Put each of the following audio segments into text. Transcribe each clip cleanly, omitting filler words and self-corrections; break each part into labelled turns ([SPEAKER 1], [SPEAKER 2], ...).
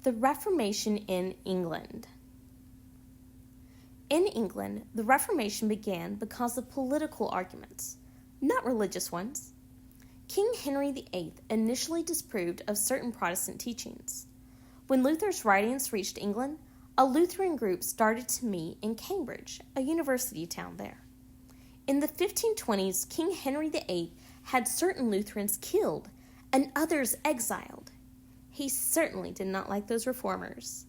[SPEAKER 1] The Reformation in England. In England, the Reformation began because of political arguments, not religious ones. King Henry VIII initially disapproved of certain Protestant teachings. When Luther's writings reached England, a Lutheran group started to meet in Cambridge, a university town there. In the 1520s, King Henry VIII had certain Lutherans killed and others exiled. He certainly did not like those reformers.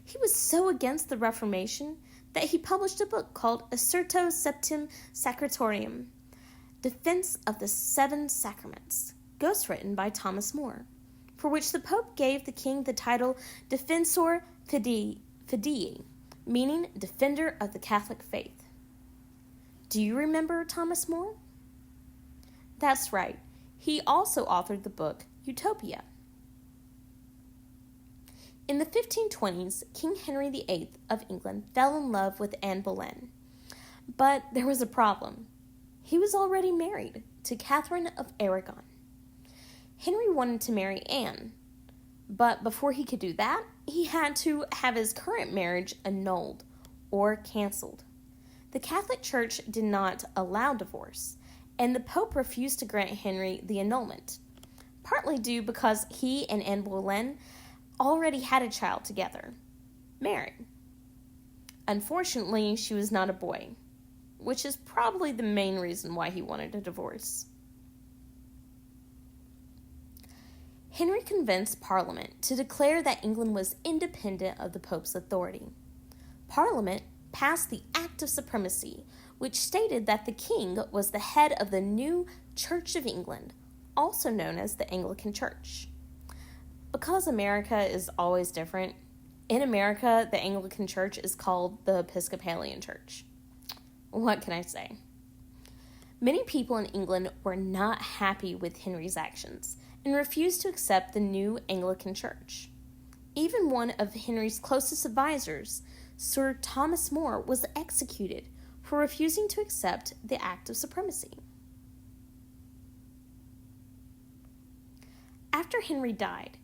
[SPEAKER 1] He was so against the Reformation that he published a book called Assertio Septem Sacramentorum, Defense of the Seven Sacraments, ghostwritten by Thomas More, for which the Pope gave the king the title Defensor Fidei, meaning Defender of the Catholic Faith. Do you remember Thomas More? That's right. He also authored the book Utopia. In the 1520s, King Henry VIII of England fell in love with Anne Boleyn. But there was a problem. He was already married to Catherine of Aragon. Henry wanted to marry Anne, but before he could do that, he had to have his current marriage annulled or canceled. The Catholic Church did not allow divorce, and the Pope refused to grant Henry the annulment, partly due because he and Anne Boleyn already had a child together, Mary. Unfortunately, she was not a boy, which is probably the main reason why he wanted a divorce. Henry convinced Parliament to declare that England was independent of the Pope's authority. Parliament passed the Act of Supremacy, which stated that the king was the head of the new Church of England, also known as the Anglican Church. Because America is always different, in America, the Anglican Church is called the Episcopalian Church. What can I say? Many people in England were not happy with Henry's actions and refused to accept the new Anglican Church. Even one of Henry's closest advisors, Sir Thomas More, was executed for refusing to accept the Act of Supremacy. After Henry died,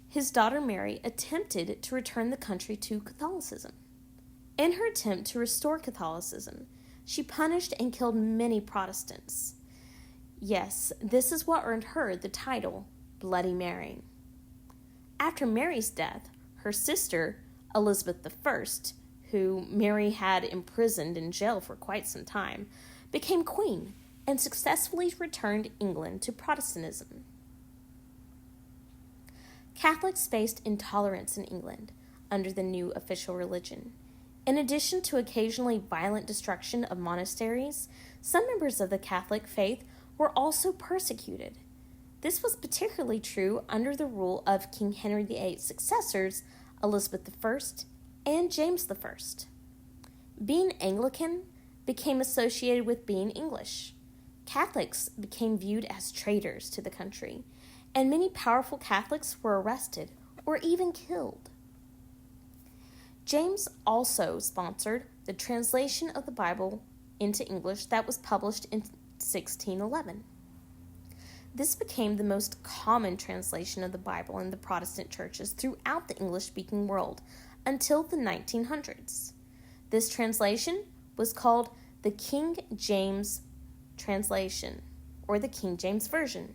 [SPEAKER 1] his daughter Mary attempted to return the country to Catholicism. In her attempt to restore Catholicism, she punished and killed many Protestants. Yes, this is what earned her the title Bloody Mary. After Mary's death, her sister, Elizabeth I, who Mary had imprisoned in jail for quite some time, became queen and successfully returned England to Protestantism. Catholics faced intolerance in England under the new official religion. In addition to occasionally violent destruction of monasteries, some members of the Catholic faith were also persecuted. This was particularly true under the rule of King Henry VIII's successors, Elizabeth I and James I. Being Anglican became associated with being English. Catholics became viewed as traitors to the country, and many powerful Catholics were arrested or even killed. James also sponsored the translation of the Bible into English that was published in 1611. This became the most common translation of the Bible in the Protestant churches throughout the English-speaking world until the 1900s. This translation was called the King James Translation, or the King James Version.